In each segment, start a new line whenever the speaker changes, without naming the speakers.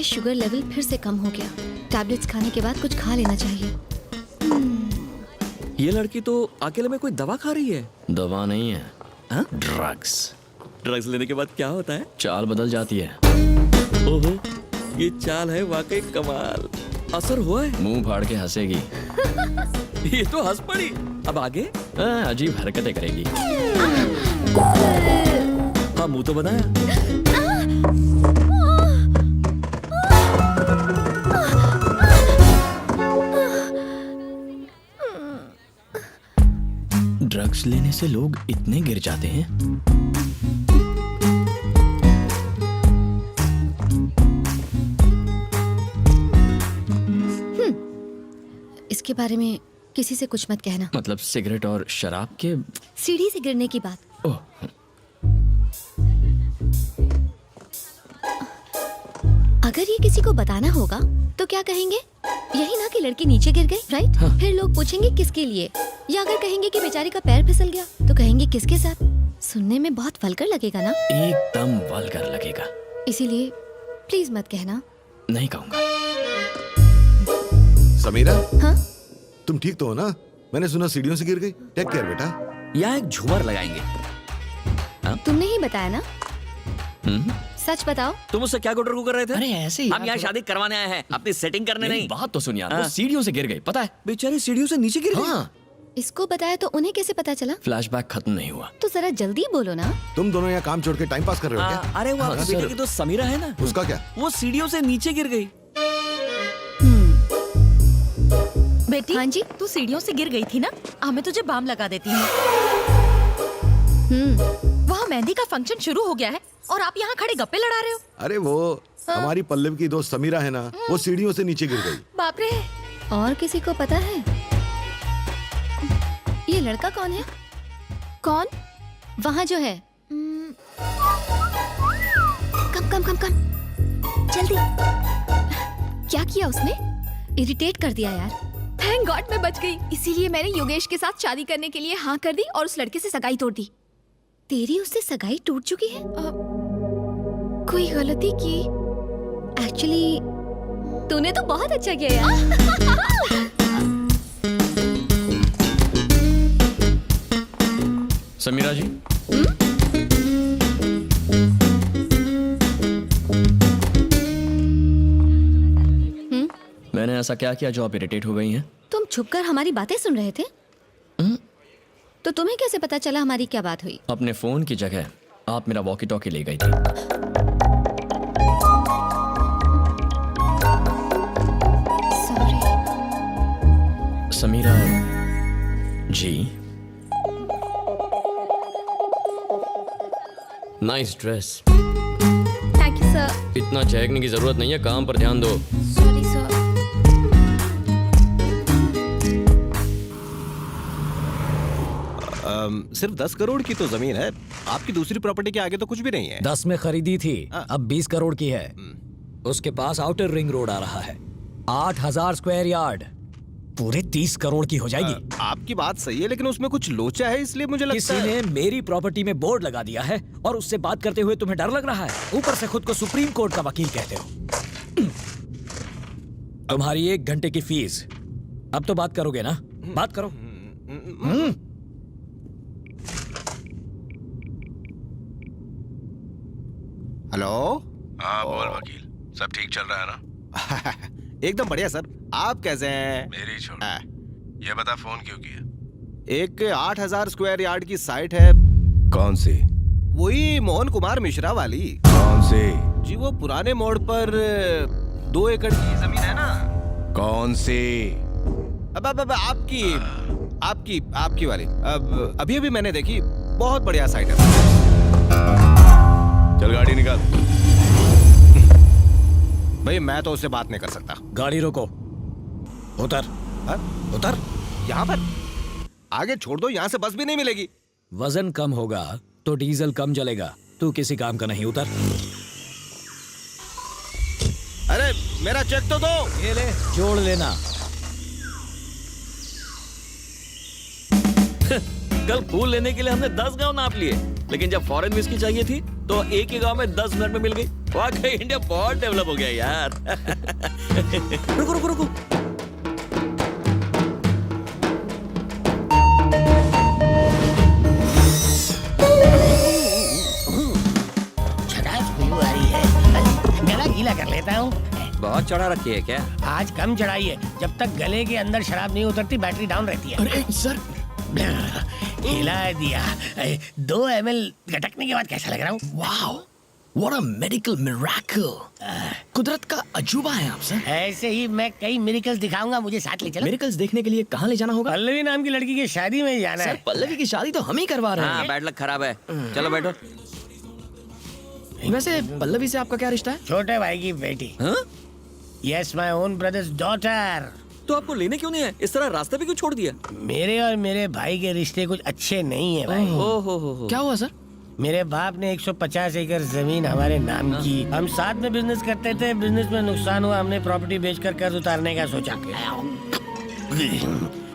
Sugar level फिर से कम हो गया। टैबलेट्स खाने के बाद कुछ खा लेना चाहिए।
ये लड़की तो अकेले में कोई दवा खा रही है।
दवा नहीं है,
हाँ?
ड्रग्स।
ड्रग्स लेने के बाद क्या होता है?
चाल बदल जाती है।
ओहो, ये चाल है वाकई कमाल। असर हुआ है?
मुंह फाड़ के हंसेगी।
ये तो हंस पड़ी। अब आगे?
अजीब हरकतें करेगी।
हाँ, मुंह तो बनाया।
ड्रग्स लेने से लोग इतने गिर जाते हैं।
इसके बारे में किसी से कुछ मत कहना।
मतलब सिगरेट और शराब के?
सीढ़ी से गिरने की बात।
ओह,
अगर ये किसी को बताना होगा तो क्या कहेंगे? यही ना कि लड़की नीचे गिर गई, राइट?
हाँ।
फिर लोग पूछेंगे किसके लिए, या अगर कहेंगे कि बेचारी का पैर फिसल गया तो कहेंगे किसके साथ। सुनने में बहुत वल्गर लगेगा ना?
एकदम वल्गर लगेगा।
इसीलिए प्लीज मत कहना।
नहीं कहूंगा।
समीरा,
हाँ?
तुम ठीक तो हो ना? मैंने सुना सीढ़ियों से गिर गई। टेक केयर बेटा।
यहाँ एक झूमर लगाएंगे।
तुमने ही बताया ना? सच बताओ।
तुम उससे क्या गुटर कर रहे थे?
अरे ऐसे ही
हम यहाँ शादी करवाने आए हैं, अपनी सेटिंग करने नहीं।
बात तो सुन यार,
हाँ।
वो सीढ़ियों से गिर गई, पता है?
बेचारी सीढ़ियों से नीचे गिर गई।
हाँ।
इसको बताया तो उन्हें कैसे पता चला?
फ्लैशबैक खत्म नहीं हुआ।
तो जरा जल्दी बोलो ना।
तुम दोनों यहाँ काम छोड़ के टाइम पास कर रहे हो क्या?
अरे वो आपकी
सर।
बेटे की तो समीरा है ना,
उसका क्या?
वो सीढ़ियों से नीचे गिर गई।
बेटी,
हाँ जी?
तू सीढ़ियों से गिर गई थी ना? मैं तुझे बाम लगा देती हूँ। वहाँ मेहंदी का फंक्शन शुरू हो गया है और आप यहाँ खड़े गप्पे लड़ा रहे हो।
अरे वो हमारी पल्लव की दोस्त समीरा है ना, वो सीढ़ियों से नीचे गिर गई।
बाप रे।
और किसी को पता है ये लड़का कौन है? कौन? वहाँ जो है। कम कम कम कम, जल्दी। क्या किया उसने? इरिटेट कर दिया यार।
थैंक गॉड मैं बच गई। इसीलिए मैंने योगेश के साथ शादी करने के लिए हाँ कर दी और उस लड़के से सगाई तोड़ दी।
तेरी उससे सगाई टूट चुकी है?
कोई गलती की?
एक्चुअली तूने तो बहुत अच्छा किया यार।
समीरा जी, मैंने ऐसा क्या किया जो आप इरिटेट हो गई हैं?
तुम छुपकर हमारी बातें सुन रहे थे? तो तुम्हें कैसे पता चला हमारी क्या बात हुई?
अपने फोन की जगह आप मेरा वॉकी टॉकी ले गई थी।
Sorry.
Sameera ji, nice dress.
Thank you sir.
इतना चहकने की जरूरत नहीं है, काम पर ध्यान दो।
Sorry sir.
सिर्फ 10 करोड़ की तो जमीन है। आपकी दूसरी प्रॉपर्टी के आगे तो कुछ भी नहीं है।
10 में खरीदी थी, अब 20 करोड़ की है। उसके पास आउटर रिंग रोड आ रहा है, 8000 स्क्वायर यार्ड, पूरे 30 करोड़ की हो जाएगी।
आपकी बात सही है, लेकिन उसमें कुछ लोचा है, इसलिए मुझे लगता
किसी
है
ने मेरी प्रॉपर्टी में बोर्ड लगा दिया है और उससे बात करते हुए तुम्हें डर लग रहा है। ऊपर से खुद को सुप्रीम कोर्ट का वकील कहते हो। तुम्हारी 1 घंटे की फीस। अब तो बात करोगे ना? बात करो।
हेलो।
हाँ बोल वकील, सब ठीक चल रहा है ना?
एकदम बढ़िया सर। आप कैसे हैं?
मेरी छोड़।
हाँ।
ये बता फोन क्यों किया?
एक 8000 स्क्वायर यार्ड की साइट है।
कौन सी?
वही मोहन कुमार मिश्रा वाली।
कौन सी?
जी वो पुराने मोड़ पर 2 एकड़ की जमीन है ना।
कौन सी?
अब आपकी वाली। अब अभी मैंने देखी, बहुत बढ़िया साइट है।
चल गाड़ी निकाल।
भाई मैं तो उससे बात नहीं कर सकता।
गाड़ी रोको, उतर।
हाँ?
उतर।
यहाँ पर आगे छोड़ दो, यहाँ से बस भी नहीं मिलेगी।
वजन कम होगा तो डीजल कम जलेगा। तू किसी काम का नहीं, उतर।
अरे मेरा चेक तो दो।
ये ले, जोड़ लेना।
कल फूल लेने के लिए हमने 10 गांव नाप लिए, लेकिन जब फॉरेन विस्की चाहिए थी तो एक ही गांव में 10 मिनट में मिल गई। वाकई इंडिया बहुत डेवलप हो गया यार। रुको रुको रुको,
आ रही है, गला गीला कर लेता हूँ।
बहुत चढ़ा रखी है क्या?
आज कम चढ़ाई है, जब तक गले के अंदर शराब नहीं उतरती बैटरी डाउन रहती है।
अरे सर,
हिला दिया। 2 ml गटकने के बाद कैसा लग रहा हूँ?
Wow, what a medical miracle. कुदरत का अजूबा है आप सर।
ऐसे ही मैं कई मिरेकल्स दिखाऊंगा, मुझे साथ ले चलो।
मिरेकल्स देखने के लिए कहाँ ले जाना होगा?
पल्लवी नाम की लड़की की शादी में जाना
सर
है।
पल्लवी की शादी तो हम ही करवा रहे
हाँ,
हैं।
बैड लक खराब है। चलो बैठो।
वैसे पल्लवी से आपका क्या रिश्ता है?
छोटे भाई की बेटी।
हाँ?
Yes, my own brothers daughter.
तो आपको लेने क्यों नहीं है? इस तरह रास्ते पे क्यों छोड़ दिया?
मेरे और मेरे भाई के रिश्ते कुछ अच्छे नहीं है भाई।
ओ हो।
क्या हुआ सर?
मेरे बाप ने 150 एकड़ जमीन हमारे नाम की। हम साथ में बिजनेस करते थे, बिजनेस में नुकसान हुआ, हमने प्रॉपर्टी बेचकर कर्ज उतारने का सोचा।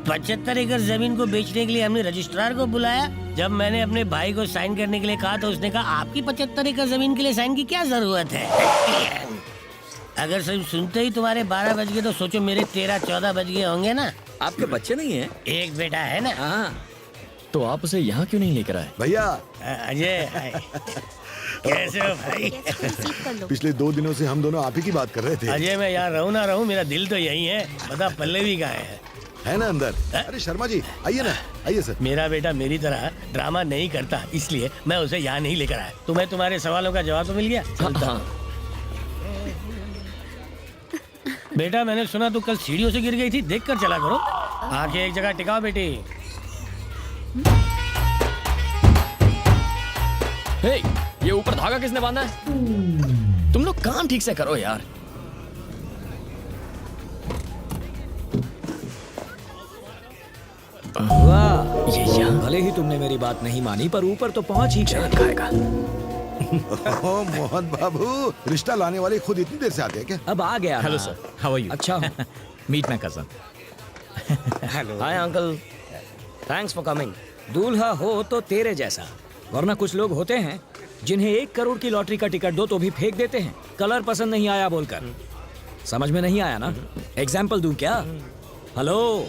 75 एकड़ जमीन को बेचने के लिए हमने रजिस्ट्रार को बुलाया। जब मैंने अपने भाई को साइन करने के लिए कहा तो उसने कहा आपकी 75 एकड़ जमीन के लिए साइन की क्या जरूरत है? अगर सिर्फ सुनते ही तुम्हारे 12 बज गए तो सोचो मेरे 13-14 बज गए होंगे ना।
आपके बच्चे नहीं है?
एक बेटा है ना।
हाँ।
तो आप उसे यहाँ क्यों नहीं लेकर आए?
भैया
अजय, कैसे हो भाई?
पिछले 2 दिनों से हम दोनों आप ही की बात कर रहे थे।
अजय, मैं यहाँ रहूँ ना रहूँ, मेरा दिल तो यही है। बता पल्लवी कहाँ है
ना अंदर? अरे शर्मा जी आइए ना, आइए सर।
मेरा बेटा मेरी तरह ड्रामा नहीं करता, इसलिए मैं उसे यहाँ नहीं लेकर आया। तुम्हें तुम्हारे सवालों का जवाब तो मिल गया?
हाँ।
बेटा, मैंने सुना तू कल सीढ़ियों से गिर गई थी, देख कर चला करो। आंखें एक जगह टिकाओ बेटी।
हे, ये ऊपर धागा किसने बांधा है? तुम लोग काम ठीक से करो यार।
वाह,
ये यहाँ
भले ही तुमने मेरी बात नहीं मानी पर ऊपर तो पहुंच ही गए।
खाएगा।
ओह मोहन बाबू, रिश्ता लाने वाले खुद इतनी देर से आते हैं क्या?
अब आ गया।
Hello sir, how are you?
अच्छा,
meet my cousin.
Hi uncle, thanks for coming. दूल्हा हो तो तेरे जैसा, वरना कुछ लोग होते हैं जिन्हें 1 करोड़ की लॉटरी का टिकट दो तो भी फेंक देते हैं, कलर पसंद नहीं आया बोलकर। समझ में नहीं आया ना? एग्जाम्पल दूं क्या? हेलो,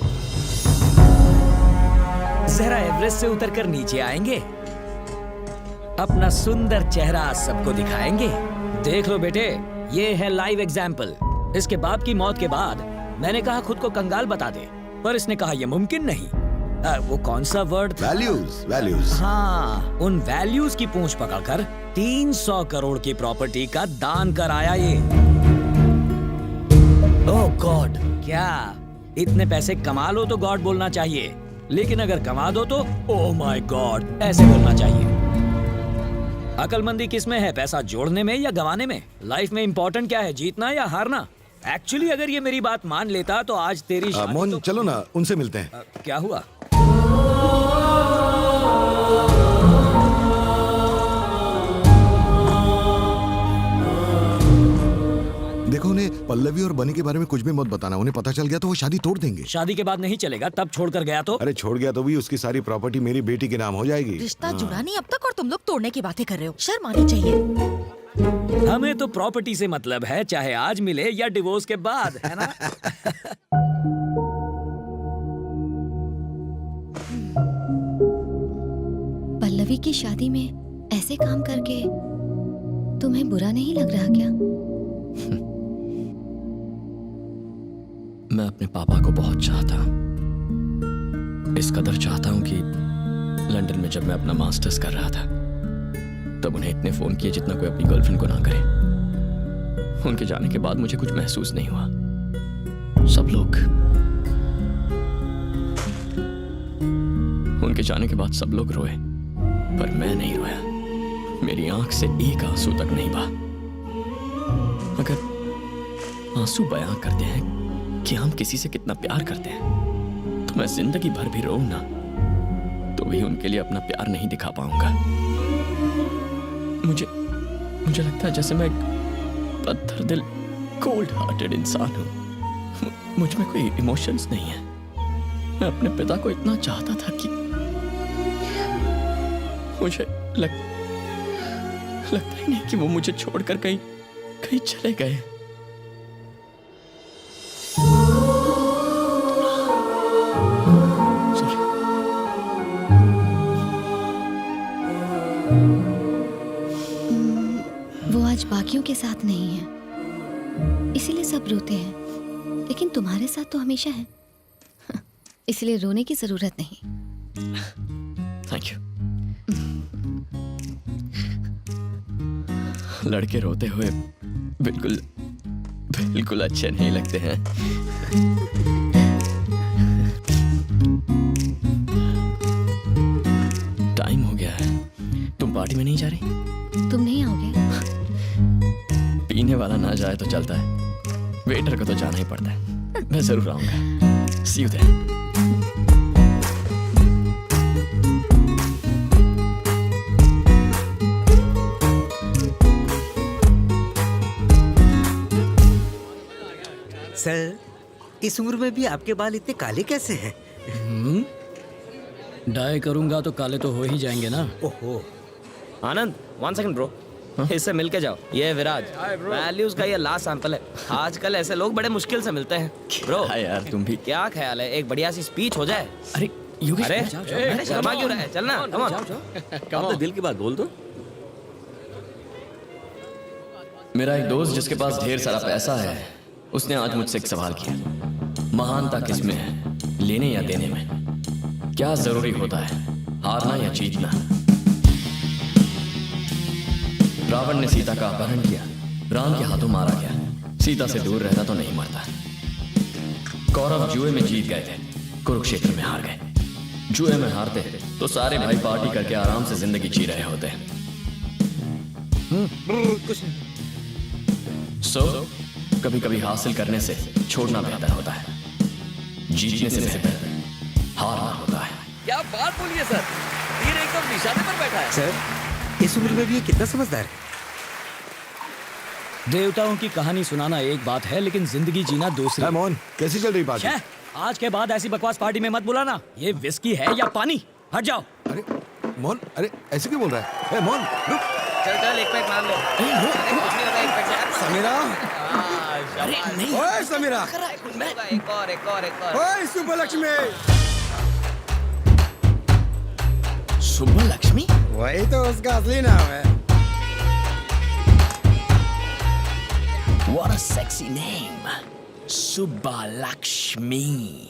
जरा एवरेस्ट से उतरकर नीचे आएंगे, अपना सुंदर चेहरा सबको दिखाएंगे। देख लो बेटे, ये है लाइव एग्जाम्पल। इसके बाप की मौत के बाद मैंने कहा खुद को कंगाल बता दे, पर इसने कहा यह मुमकिन नहीं। वो कौन सा वर्ड?
वैल्यूज।
हाँ, उन वैल्यूज की पूंछ पकड़कर 300 करोड़ की प्रॉपर्टी का दान कराया ये। ओह गॉड, क्या इतने पैसे कमा लो तो गॉड बोलना चाहिए, लेकिन अगर कमा दो तो ओह माय गॉड ऐसे बोलना चाहिए। अकलमंदी किस में है, पैसा जोड़ने में या गंवाने में? लाइफ में इंपॉर्टेंट क्या है, जीतना या हारना? एक्चुअली अगर ये मेरी बात मान लेता तो आज तेरी शादी
मोहन
तो...
चलो ना, उनसे मिलते हैं।
क्या हुआ?
देखो, उन्हें पल्लवी और बनी के बारे में कुछ भी मत बताना। उन्हें पता चल गया तो वो शादी तोड़ देंगे।
शादी के बाद नहीं चलेगा, तब छोड़कर गया तो?
अरे छोड़ गया तो भी उसकी सारी प्रॉपर्टी मेरी बेटी के नाम हो जाएगी।
रिश्ता जुड़ा नहीं अब तक और तुम लोग तोड़ने की बातें कर रहे हो। शर्म आनी चाहिए।
हमें तो प्रॉपर्टी से मतलब है, चाहे आज मिले या डिवोर्स के बाद, है ना?
पल्लवी की शादी में ऐसे काम करके तुम्हें बुरा नहीं लग रहा क्या?
मैं अपने पापा को बहुत चाहता हूँ, इस कदर चाहता हूँ कि लंदन में जब मैं अपना मास्टर्स कर रहा था तब उन्हें इतने फोन किए जितना कोई अपनी गर्लफ्रेंड को ना करे। उनके जाने के बाद मुझे कुछ महसूस नहीं हुआ। सब लोग उनके जाने के बाद सब लोग रोए, पर मैं नहीं रोया। मेरी आंख से एक आंसू तक नहीं बहा। अगर आंसू बयां करते हैं कि हम किसी से कितना प्यार करते हैं, तो मैं जिंदगी भर भी रोऊं ना तो भी उनके लिए अपना प्यार नहीं दिखा पाऊंगा। मुझे लगता है जैसे मैं एक पत्थर दिल कोल्ड हार्टेड इंसान हूं। मुझ में कोई इमोशंस नहीं है। मैं अपने पिता को इतना चाहता था कि मुझे लगता ही नहीं कि वो मुझे छोड़कर कहीं कहीं चले गए।
वो आज बाकियों के साथ नहीं है, इसीलिए सब रोते हैं, लेकिन तुम्हारे साथ तो हमेशा है, इसलिए रोने की जरूरत नहीं।
Thank you. लड़के रोते हुए बिल्कुल बिल्कुल अच्छे नहीं लगते हैं। टाइम हो गया है, तुम पार्टी में नहीं जा रही?
तुम नहीं आओगे?
पीने वाला ना जाए तो चलता है, वेटर को तो जाना ही पड़ता है। मैं जरूर आऊंगा। सी यू देयर।
सर, इस उम्र में भी आपके बाल इतने काले कैसे हैं?
डाई करूंगा तो काले तो हो ही जाएंगे ना।
ओहो।
आनंद 1 सेकंड ब्रो, इससे मिल के जाओ। ये है विराज, वैल्यूज का ये लास्ट सैंपल है। आजकल ऐसे लोग बड़े मुश्किल से मिलते हैं। ब्रो
हाँ यार, तुम भी।
क्या ख्याल है एक बढ़िया सी स्पीच हो जाए?
अरे योगेश,
अरे
जाओ,
अरे शर्मा क्यों रहा है? चलना, कम ऑन।
अपने दिल की बात बोल दो।
मेरा एक दोस्त जिसके पास ढेर सारा पैसा है, उसने आज मुझसे एक सवाल किया। महानता किसमें है, लेने या देने में? क्या जरूरी होता है, हारना या जीतना? रावण ने सीता का अपहरण किया, राम के हाथों मारा गया। सीता से दूर रहता तो नहीं मरता। कौरव जुए में जीत गए थे, कुरुक्षेत्र में हार गए। जुए में हारते तो सारे भाई पार्टी करके आराम से जिंदगी जी रहे होते। सो कभी कभी हासिल करने से छोड़ना बेहतर होता है, जीतने से बेहतर हारना होता है।
क्या बात बोलिए सर, तीर एकदम निशाने पर बैठा है।
सर, इस उम्र में भी ये कितना समझदार है।
देवताओं की कहानी सुनाना एक बात है, लेकिन जिंदगी जीना दूसरी।
मोहन, कैसी चल रही पार्टी?
छे, आज के बाद ऐसी बकवास पार्टी में मत बुलाना। ये विस्की है या पानी? हट जाओ।
अरे मोहन, अरे ऐसे क्यों बोल रहा है? ए, मोहन रुक।
चल चल एक पैक मान लो। अरे कुछ नहीं होता, एक पैक से।
समीरा,
अरे नहीं,
ओए समीरा,
एक और।
ओए सुब्बलक्ष्मी।
सुब्बा लक्ष्मी?
वही तो उसका असली नाम है।
What a sexy name, Subba Lakshmi.